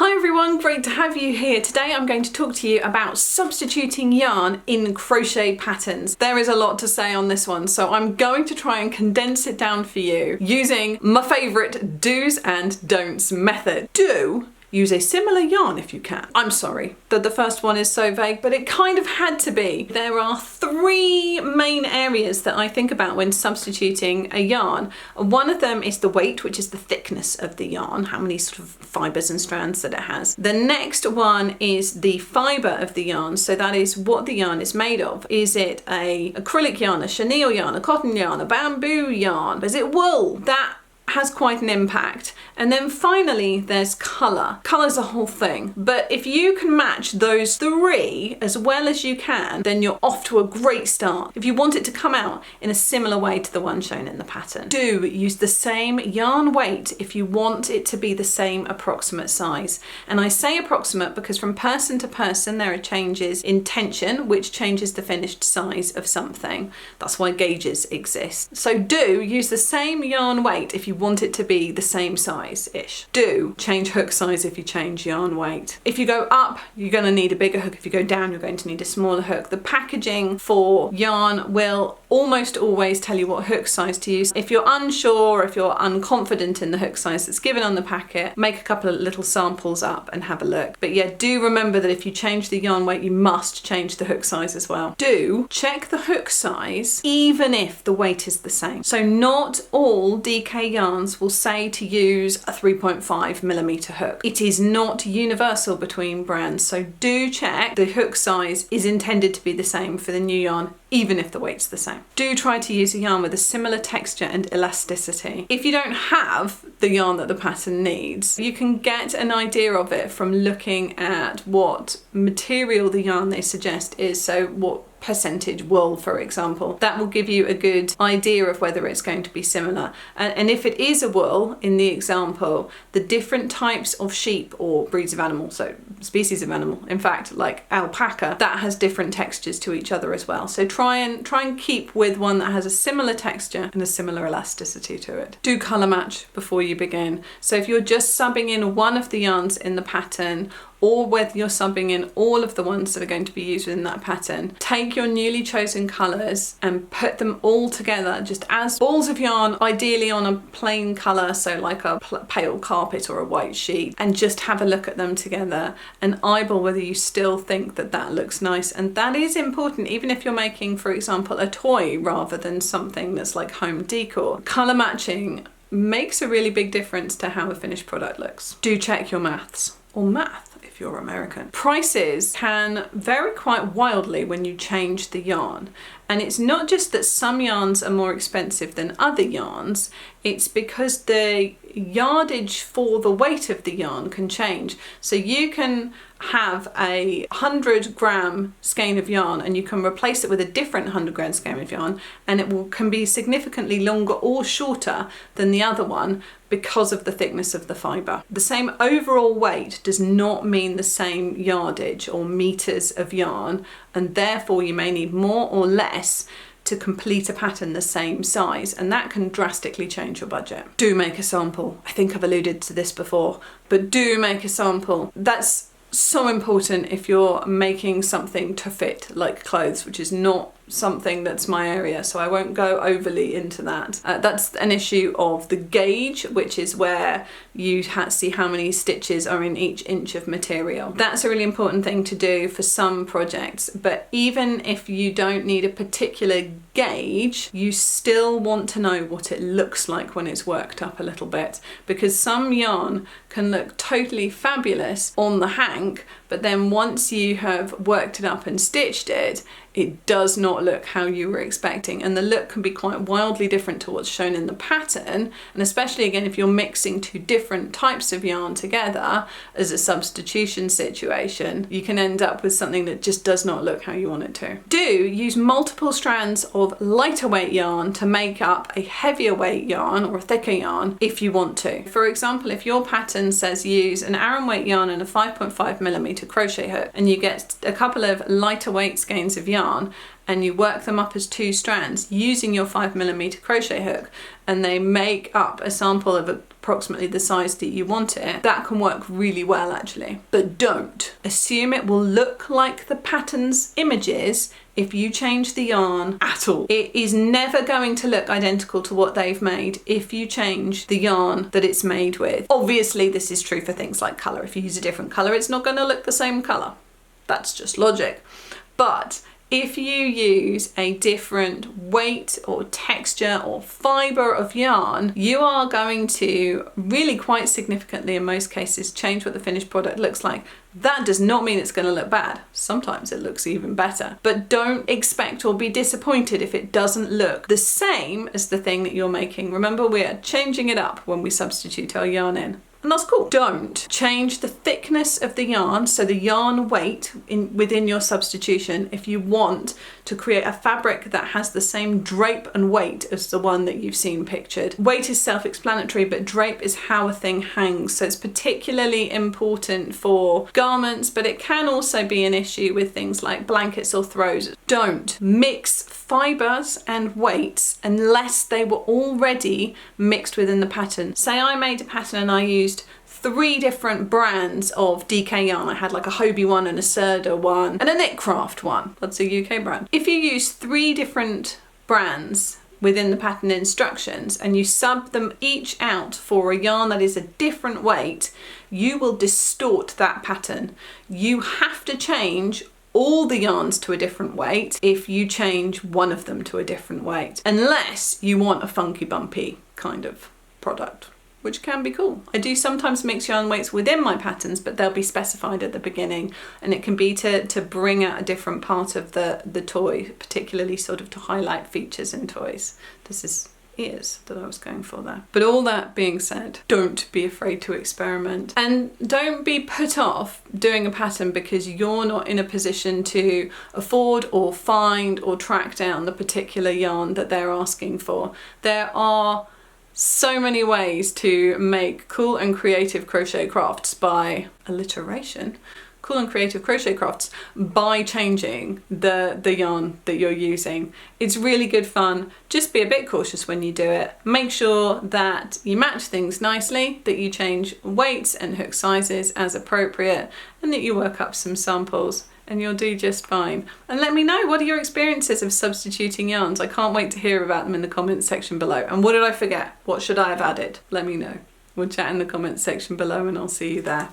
Hi everyone, great to have you here. Today I'm going to talk to you about substituting yarn in crochet patterns. There is a lot to say on this one, so I'm going to try and condense it down for you using my favourite do's and don'ts method. Do use a similar yarn if you can. I'm sorry that the first one is so vague, but it kind of had to be. There are three main areas that I think about when substituting a yarn. One of them is the weight, which is the thickness of the yarn, how many sort of fibres and strands that it has. The next one is the fibre of the yarn, so that is what the yarn is made of. Is it a acrylic yarn, a chenille yarn, a cotton yarn, a bamboo yarn? Is it wool? That has quite an impact. And then finally there's colour. Colour's a whole thing, but if you can match those three as well as you can, then you're off to a great start. If you want it to come out in a similar way to the one shown in the pattern. Do use the same yarn weight if you want it to be the same approximate size. And I say approximate because from person to person there are changes in tension, which changes the finished size of something. That's why gauges exist. So do use the same yarn weight if you want it to be the same size-ish. Do change hook size if you change yarn weight. If you go up, you're going to need a bigger hook. If you go down, you're going to need a smaller hook. The packaging for yarn will almost always tell you what hook size to use. If you're unsure, if you're unconfident in the hook size that's given on the packet, make a couple of little samples up and have a look. But yeah, do remember that if you change the yarn weight, you must change the hook size as well. Do check the hook size even if the weight is the same. So not all DK yarns will say to use a 3.5mm hook. It is not universal between brands, so do check the hook size is intended to be the same for the new yarn even if the weight's the same. Do try to use a yarn with a similar texture and elasticity. If you don't have the yarn that the pattern needs, you can get an idea of it from looking at what material the yarn they suggest is, so what percentage wool, for example. That will give you a good idea of whether it's going to be similar. And if it is a wool, in the example, the different types of sheep or breeds of animal, so species of animal, in fact, like alpaca, that has different textures to each other as well. So try and keep with one that has a similar texture and a similar elasticity to it. Do colour match before you begin. So if you're just subbing in one of the yarns in the pattern, or whether you're subbing in all of the ones that are going to be used within that pattern, take your newly chosen colours and put them all together just as balls of yarn, ideally on a plain colour, so like a pale carpet or a white sheet, and just have a look at them together and eyeball whether you still think that that looks nice. And that is important even if you're making, for example, a toy rather than something that's like home decor. Colour matching makes a really big difference to how a finished product looks. Do check your maths, or math if you're American. Prices can vary quite wildly when you change the yarn. And it's not just that some yarns are more expensive than other yarns, it's because the yardage for the weight of the yarn can change. So you can have a 100-gram skein of yarn and you can replace it with a different 100-gram skein of yarn, and it can be significantly longer or shorter than the other one because of the thickness of the fibre. The same overall weight does not mean the same yardage or meters of yarn, and therefore you may need more or less to complete a pattern the same size, and that can drastically change your budget. Do make a sample. I think I've alluded to this before, but do make a sample. That's so important if you're making something to fit, like clothes, which is not something that's my area, so I won't go overly into that. That's an issue of the gauge, which is where you see how many stitches are in each inch of material. That's a really important thing to do for some projects, but even if you don't need a particular gauge, you still want to know what it looks like when it's worked up a little bit, because some yarn can look totally fabulous on the hank, but then once you have worked it up and stitched it, it does not look how you were expecting, and the look can be quite wildly different to what's shown in the pattern. And especially again if you're mixing two different types of yarn together as a substitution situation, you can end up with something that just does not look how you want it to. Do use multiple strands of lighter weight yarn to make up a heavier weight yarn or a thicker yarn if you want to. For example, if your pattern says use an Aran weight yarn and a 5.5mm crochet hook, and you get a couple of lighter weight skeins of yarn and you work them up as two strands using your 5mm crochet hook, and they make up a sample of approximately the size that you want it, that can work really well actually. But don't assume it will look like the pattern's images if you change the yarn at all. It is never going to look identical to what they've made if you change the yarn that it's made with. Obviously, this is true for things like colour. If you use a different colour, it's not going to look the same colour. That's just logic. But if you use a different weight or texture or fibre of yarn, you are going to really quite significantly, in most cases, change what the finished product looks like. That does not mean it's going to look bad. Sometimes it looks even better. But don't expect or be disappointed if it doesn't look the same as the thing that you're making. Remember, we are changing it up when we substitute our yarn in. And that's cool. Don't change the thickness of the yarn, so the yarn weight within your substitution, if you want to create a fabric that has the same drape and weight as the one that you've seen pictured. Weight is self-explanatory, but drape is how a thing hangs. So it's particularly important for garments, but it can also be an issue with things like blankets or throws. Don't mix fibres and weights unless they were already mixed within the pattern. Say I made a pattern and I used 3 different brands of DK yarn. I had like a Hobie one and a Serda one and a Knitcraft one. That's a UK brand. If you use 3 different brands within the pattern instructions and you sub them each out for a yarn that is a different weight, you will distort that pattern. You have to change all the yarns to a different weight if you change one of them to a different weight, unless you want a funky bumpy kind of product, which can be cool. I do sometimes mix yarn weights within my patterns, but they'll be specified at the beginning, and it can be to bring out a different part of the toy, particularly sort of to highlight features in toys. This is ears that I was going for there. But all that being said, don't be afraid to experiment, and don't be put off doing a pattern because you're not in a position to afford or find or track down the particular yarn that they're asking for. There are so many ways to make cool and creative crochet crafts by alliteration. Cool and creative crochet crafts by changing the yarn that you're using. It's really good fun. Just be a bit cautious when you do it. Make sure that you match things nicely, that you change weights and hook sizes as appropriate, and that you work up some samples, and you'll do just fine. And let me know, what are your experiences of substituting yarns? I can't wait to hear about them in the comments section below. And what did I forget? What should I have added? Let me know. We'll chat in the comments section below and I'll see you there.